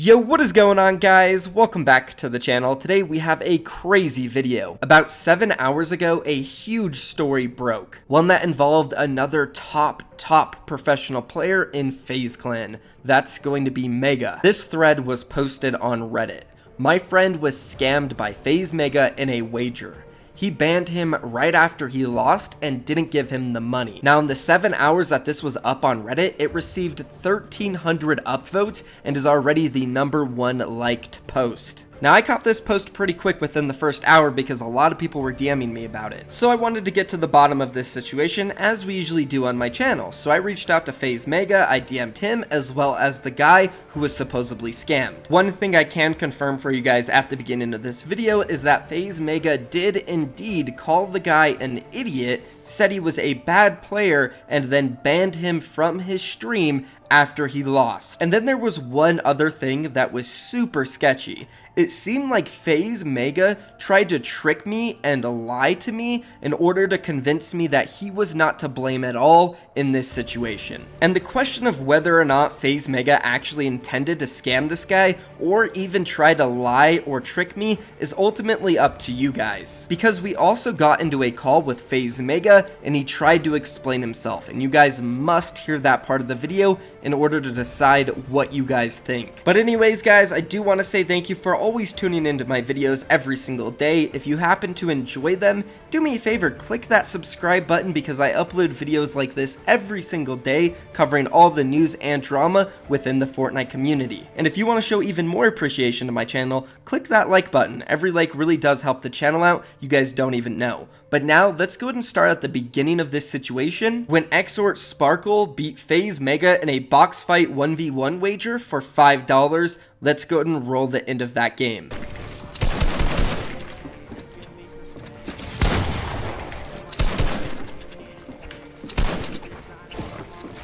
Yo, what is going on, guys? Welcome back to the channel. Today we have a crazy video. About 7 hours ago, a huge story broke. One that involved another top professional player in FaZe Clan. That's going to be Megga. This thread was posted on Reddit. My friend was scammed by FaZe Megga in a wager. He banned him right after he lost and didn't give him the money. Now, in the 7 hours that this was up on Reddit, it received 1,300 upvotes and is already the #1 liked post. Now, I caught this post pretty quick within the first hour because a lot of people were DMing me about it. So I wanted to get to the bottom of this situation, as we usually do on my channel. So I reached out to FaZe Megga, I DM'd him, as well as the guy who was supposedly scammed. One thing I can confirm for you guys at the beginning of this video is that FaZe Megga did indeed call the guy an idiot, said he was a bad player, and then banned him from his stream after he lost. And then there was one other thing that was super sketchy. It seemed like FaZe Megga tried to trick me and lie to me in order to convince me that he was not to blame at all in this situation. And the question of whether or not FaZe Megga actually intended to scam this guy or even try to lie or trick me is ultimately up to you guys. Because we also got into a call with FaZe Megga and he tried to explain himself, and you guys must hear that part of the video in order to decide what you guys think. But anyways, guys, I do want to say thank you for always tuning into my videos every single day. If you happen to enjoy them, do me a favor, click that subscribe button because I upload videos like this every single day covering all the news and drama within the Fortnite community. And if you want to show even more appreciation to my channel, click that like button. Every like really does help the channel out, you guys don't even know. But now, let's go ahead and start at the beginning of this situation, when Exort Sparkle beat FaZe Megga in a box fight 1v1 wager for $5. Let's go ahead and roll the end of that game.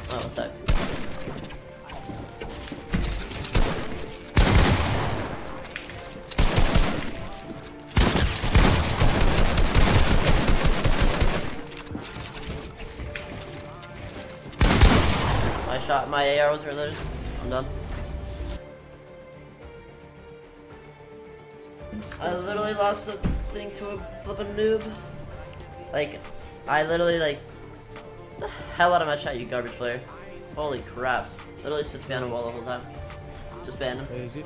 Oh, what's that? My AR was reloaded. I'm done. I literally lost the thing to a flippin' noob. Like, I literally the hell out of my shot, you garbage player. Holy crap. Literally sits behind a wall the whole time. Just ban him. Is he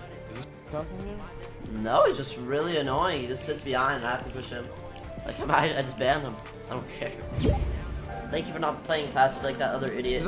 talking to you? No, he's just really annoying. He just sits behind and I have to push him. Like, I just banned him. I don't care. Thank you for not playing passive like that other idiot.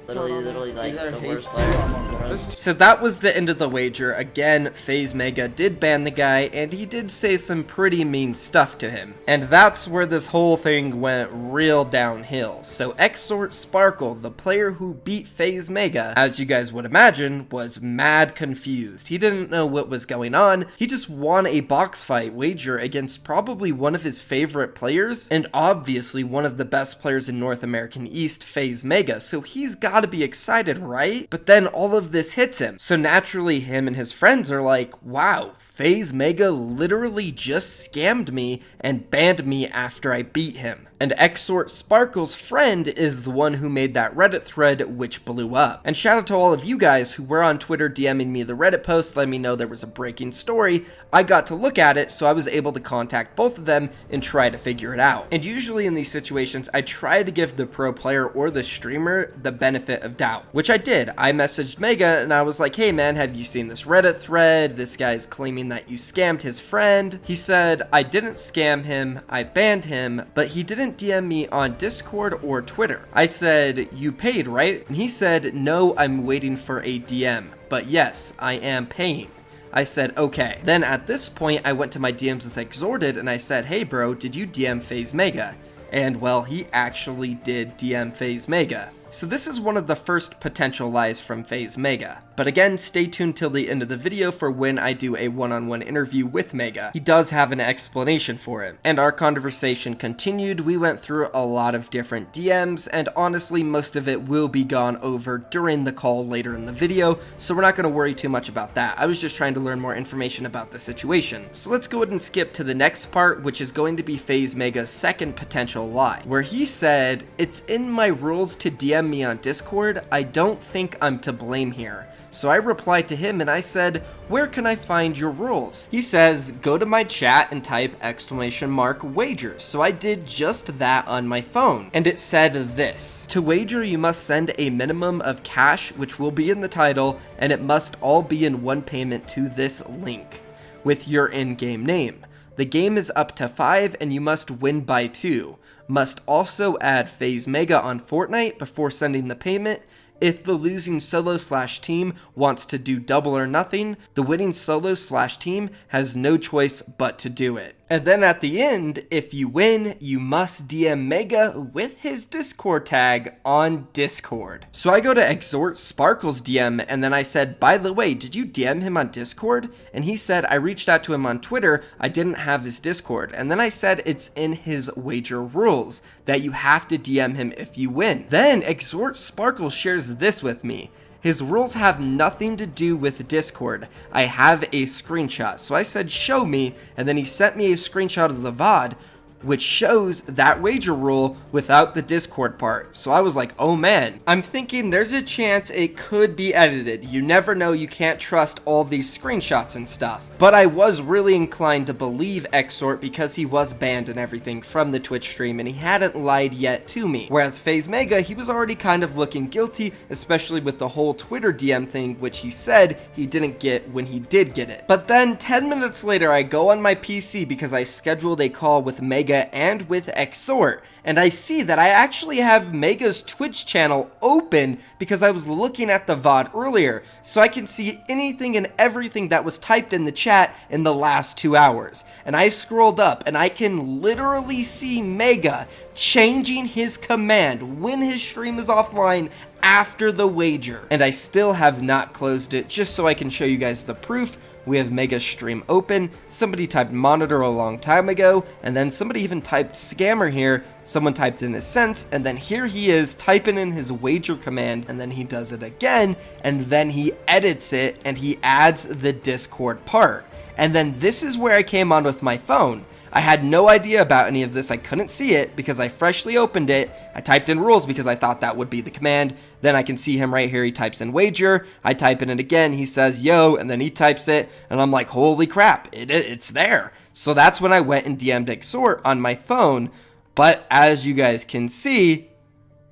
Literally like the worst player. So that was the end of the wager. Again, FaZe Megga did ban the guy, and he did say some pretty mean stuff to him. And that's where this whole thing went real downhill. So Exort Sparkle, the player who beat FaZe Megga, as you guys would imagine, was mad confused. He didn't know what was going on. He just won a box fight wager against probably one of his favorite players, and obviously one of the best players in North American East, FaZe Megga, so he's gotta be excited, right? But then all of this hits him, so naturally him and his friends are like, wow, FaZe Megga literally just scammed me and banned me after I beat him. And Exort Sparkle's friend is the one who made that Reddit thread which blew up. And shout out to all of you guys who were on Twitter DMing me the Reddit post, letting me know there was a breaking story. I got to look at it, so I was able to contact both of them and try to figure it out. And usually in these situations, I try to give the pro player or the streamer the benefit of doubt, which I did. I messaged Megga and I was like, hey man, have you seen this Reddit thread? This guy's claiming that you scammed his friend. He said, I didn't scam him, I banned him, but he didn't DM me on Discord or Twitter. I said, you paid, right? And he said, no, I'm waiting for a DM, but yes, I am paying. I said, okay. Then at this point, I went to my DMs with Exorted and I said, hey bro, did you DM FaZe Megga? And well, he actually did DM FaZe Megga. So this is one of the first potential lies from FaZe Megga. But again, stay tuned till the end of the video for when I do a one-on-one interview with Megga. He does have an explanation for it. And our conversation continued. We went through a lot of different DMs, and honestly, most of it will be gone over during the call later in the video, so we're not going to worry too much about that. I was just trying to learn more information about the situation. So let's go ahead and skip to the next part, which is going to be FaZe Megga's second potential lie, where he said, "It's in my rules to DM me on Discord. I don't think I'm to blame here. So I replied to him and I said, "Where can I find your rules?" He says, "Go to my chat and type !wagers." So I did just that on my phone, and it said this: "To wager, you must send a minimum of cash, which will be in the title, and it must all be in one payment to this link with your in-game name. The game is up to 5 and you must win by 2. Must also add FaZe Megga on Fortnite before sending the payment. If the losing solo/team wants to do double or nothing, the winning solo/team has no choice but to do it. And then at the end, if you win, you must DM Megga with his Discord tag on Discord." So I go to exhort Sparkle's DM and then I said, "By the way, did you DM him on Discord?" And he said, "I reached out to him on Twitter, I didn't have his Discord." And then I said, "It's in his wager rules that you have to DM him if you win." Then exhort Sparkle shares this with me: "His rules have nothing to do with Discord. I have a screenshot." So I said, "Show me," and then he sent me a screenshot of the VOD, which shows that wager rule without the Discord part. So I was like, oh man. I'm thinking there's a chance it could be edited. You never know, you can't trust all these screenshots and stuff. But I was really inclined to believe Exort because he was banned and everything from the Twitch stream and he hadn't lied yet to me. Whereas FaZe Megga, he was already kind of looking guilty, especially with the whole Twitter DM thing, which he said he didn't get when he did get it. But then 10 minutes later, I go on my PC because I scheduled a call with Megga and with Exort, and I see that I actually have Megga's Twitch channel open because I was looking at the VOD earlier, so I can see anything and everything that was typed in the chat in the last 2 hours. And I scrolled up and I can literally see Megga changing his command when his stream is offline after the wager. And I still have not closed it, just so I can show you guys the proof. We have Megga's stream open. Somebody typed monitor a long time ago, and then somebody even typed scammer here. Someone typed in his sense, and then here he is typing in his wager command, and then he does it again, and then he edits it, and he adds the Discord part. And then this is where I came on with my phone. I had no idea about any of this. I couldn't see it because I freshly opened it. I typed in rules because I thought that would be the command. Then I can see him right here. He types in wager. I type in it again. He says, yo, and then he types it. And I'm like, holy crap, it's there. So that's when I went and DM'd Exort on my phone. But as you guys can see,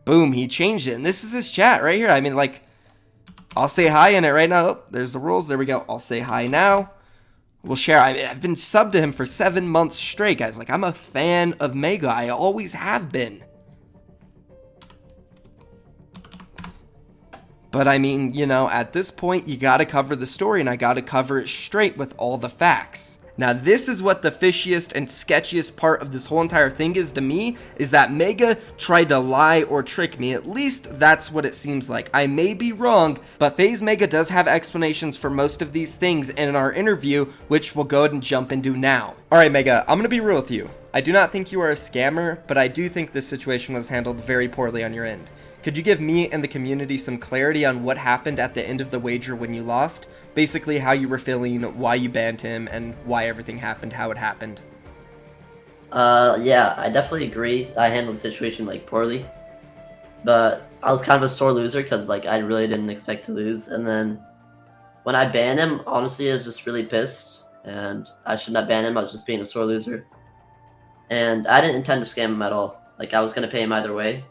boom, he changed it. And this is his chat right here. I mean, like, I'll say hi in it right now. Oh, there's the rules. There we go. I'll say hi now. We'll share. I've been subbed to him for 7 months straight, guys. Like, I'm a fan of Megga. I always have been. But I mean, you know, at this point, you gotta cover the story, and I gotta cover it straight with all the facts. Now, this is what the fishiest and sketchiest part of this whole entire thing is to me, is that Megga tried to lie or trick me. At least that's what it seems like. I may be wrong, but FaZe Megga does have explanations for most of these things in our interview, which we'll go ahead and jump into now. Alright, Megga, I'm gonna be real with you. I do not think you are a scammer, but I do think this situation was handled very poorly on your end. Could you give me and the community some clarity on what happened at the end of the wager when you lost? Basically how you were feeling, why you banned him, and why everything happened, how it happened. Yeah, I definitely agree. I handled the situation, like, poorly. But I was kind of a sore loser because, like, I really didn't expect to lose. And then when I banned him, honestly, I was just really pissed. And I shouldn't have banned him. I was just being a sore loser. And I didn't intend to scam him at all. Like, I was going to pay him either way.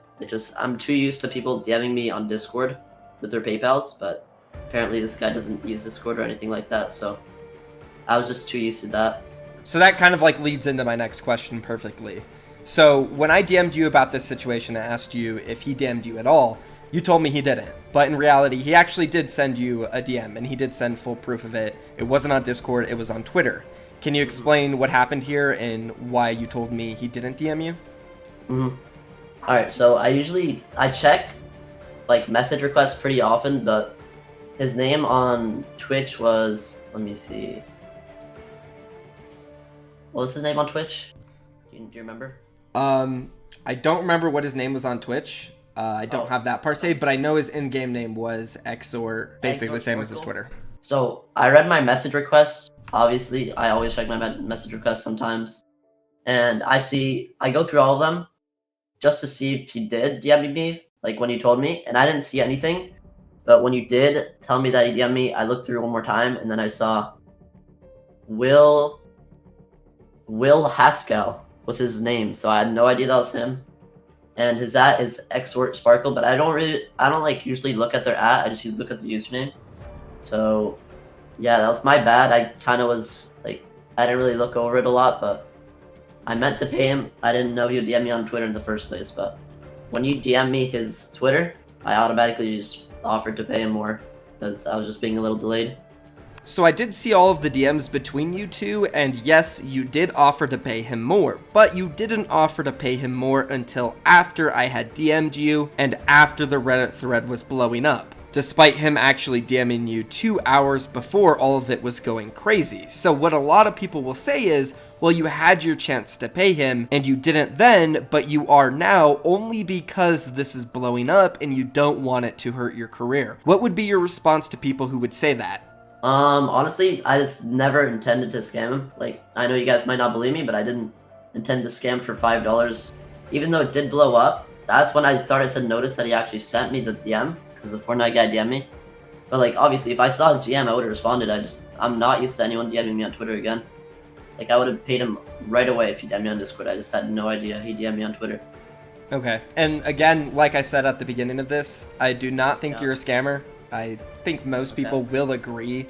I'm too used to people DMing me on Discord with their PayPals, but apparently this guy doesn't use Discord or anything like that, so I was just too used to that. So that kind of like leads into my next question perfectly. So when I DM'd you about this situation and asked you if he DM'd you at all, you told me he didn't. But in reality, he actually did send you a DM, and he did send full proof of it. It wasn't on Discord, it was on Twitter. Can you explain what happened here and why you told me he didn't DM you? Alright, so I check, like, message requests pretty often, but his name on Twitch was, let me see. What was his name on Twitch? Do you remember? I don't remember what his name was on Twitch. I don't have that part saved, but I know his in-game name was Exort, basically the same as his Twitter. So I read my message requests. Obviously, I always check my message requests sometimes. And I go through all of them just to see if he did DM me, like when he told me, and I didn't see anything. But when you did tell me that he DM'd me, I looked through it one more time, and then I saw Will Haskell was his name, so I had no idea that was him. And his @ is @sparkle, but I don't like usually look at their @ I just look at the username. So yeah, that was my bad. I kind of was like, I didn't really look over it a lot, but I meant to pay him. I didn't know he would DM me on Twitter in the first place, but when you DM me his Twitter, I automatically just offered to pay him more because I was just being a little delayed. So I did see all of the DMs between you two, and yes, you did offer to pay him more, but you didn't offer to pay him more until after I had DM'd you and after the Reddit thread was blowing up, despite him actually DMing you 2 hours before all of it was going crazy. So what a lot of people will say is, well, you had your chance to pay him and you didn't then, but you are now only because this is blowing up and you don't want it to hurt your career. What would be your response to people who would say that? Honestly, I just never intended to scam him. Like, I know you guys might not believe me, but I didn't intend to scam for $5. Even though it did blow up, that's when I started to notice that he actually sent me the DM, because the Fortnite guy DM'd me. But like, obviously, if I saw his DM, I would have responded. I'm not used to anyone DMing me on Twitter again. Like, I would have paid him right away if he DM'd me on Discord. I just had no idea he DM'd me on Twitter. Okay, and again, like I said at the beginning of this, I do not think you're a scammer. I think most people will agree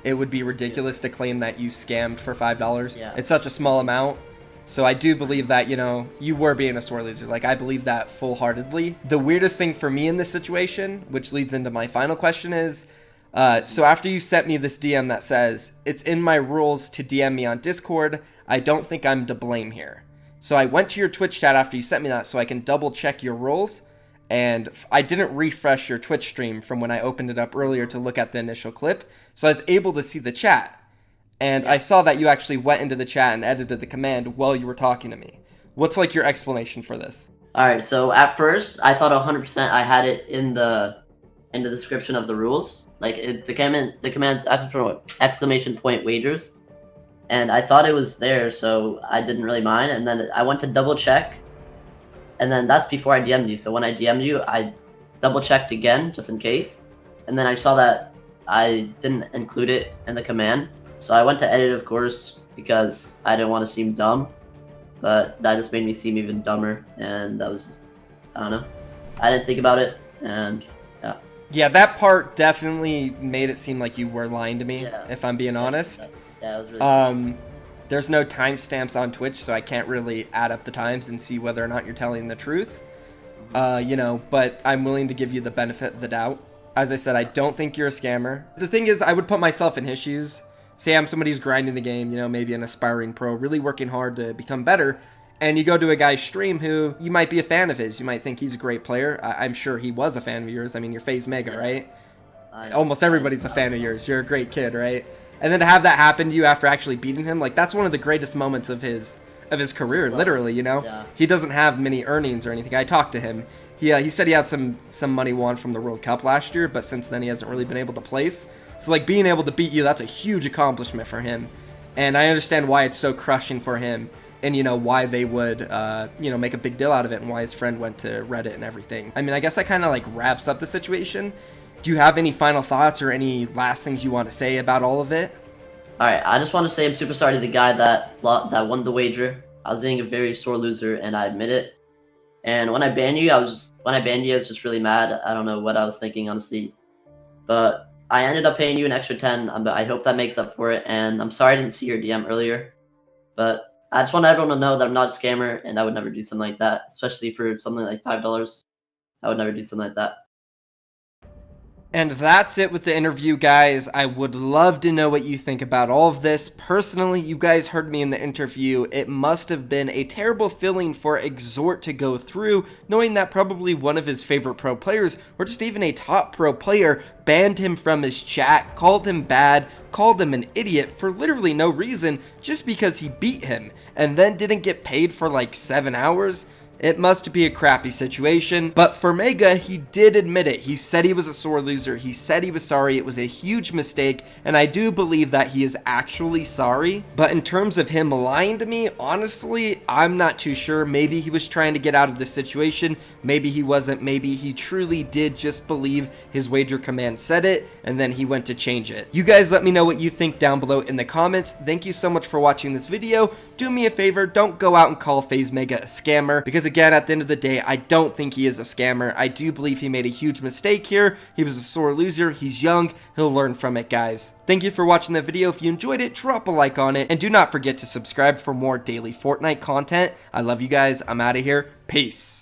it would be ridiculous to claim that you scammed for $5. Yeah. It's such a small amount. So I do believe that, you know, you were being a sore loser. Like, I believe that full-heartedly. The weirdest thing for me in this situation, which leads into my final question, is, so after you sent me this DM that says, it's in my rules to DM me on Discord, I don't think I'm to blame here. So I went to your Twitch chat after you sent me that so I can double check your rules. And I didn't refresh your Twitch stream from when I opened it up earlier to look at the initial clip, so I was able to see the chat. And I saw that you actually went into the chat and edited the command while you were talking to me. What's like your explanation for this? Alright, so at first, I thought 100% I had it in the description of the rules. Like, the command's exclamation point wagers. And I thought it was there, so I didn't really mind. And then I went to double check. And then that's before I DM'd you. So when I DM'd you, I double checked again, just in case. And then I saw that I didn't include it in the command. So I went to edit, of course, because I didn't want to seem dumb. But that just made me seem even dumber. And that was just, I don't know. I didn't think about it, and yeah. Yeah, that part definitely made it seem like you were lying to me, if I'm being honest. Yeah, it was really There's no timestamps on Twitch, so I can't really add up the times and see whether or not you're telling the truth. You know, but I'm willing to give you the benefit of the doubt. As I said, I don't think you're a scammer. The thing is, I would put myself in his shoes. Say I'm somebody who's grinding the game, you know, maybe an aspiring pro, really working hard to become better. And you go to a guy's stream who you might be a fan of his. You might think he's a great player. I'm sure he was a fan of yours. I mean, you're FaZe Megga, right? Almost everybody's a fan of yours. You're a great kid, right? And then to have that happen to you after actually beating him, like, that's one of the greatest moments of his career, literally, you know? Yeah. He doesn't have many earnings or anything. I talked to him. He said he had some money won from the World Cup last year, but since then he hasn't really been able to place. So, like, being able to beat you, that's a huge accomplishment for him. And I understand why it's so crushing for him and, you know, why they would, you know, make a big deal out of it and why his friend went to Reddit and everything. I mean, I guess that kind of, like, wraps up the situation. Do you have any final thoughts or any last things you want to say about all of it? Alright, I just want to say I'm super sorry to the guy that won the wager. I was being a very sore loser, and I admit it. And when I banned you, I was just really mad. I don't know what I was thinking, honestly. But I ended up paying you an extra 10. I hope that makes up for it. And I'm sorry I didn't see your DM earlier. But I just want everyone to know that I'm not a scammer, and I would never do something like that. Especially for something like $5. I would never do something like that. And that's it with the interview, guys. I would love to know what you think about all of this. Personally, you guys heard me in the interview. It must have been a terrible feeling for Exhort to go through, knowing that probably one of his favorite pro players, or just even a top pro player, banned him from his chat, called him bad, called him an idiot for literally no reason, just because he beat him, and then didn't get paid for like 7 hours. It must be a crappy situation, but for Megga, he did admit it. He said he was a sore loser. He said he was sorry. It was a huge mistake, and I do believe that he is actually sorry. But in terms of him lying to me, honestly, I'm not too sure. Maybe he was trying to get out of this situation. Maybe he wasn't. Maybe he truly did just believe his wager command said it, and then he went to change it. You guys let me know what you think down below in the comments. Thank you so much for watching this video. Do me a favor, don't go out and call FaZe Megga a scammer, because again, at the end of the day, I don't think he is a scammer. I do believe he made a huge mistake here. He was a sore loser. He's young. He'll learn from it, guys. Thank you for watching the video. If you enjoyed it, drop a like on it, and do not forget to subscribe for more daily Fortnite content. I love you guys. I'm out of here. Peace.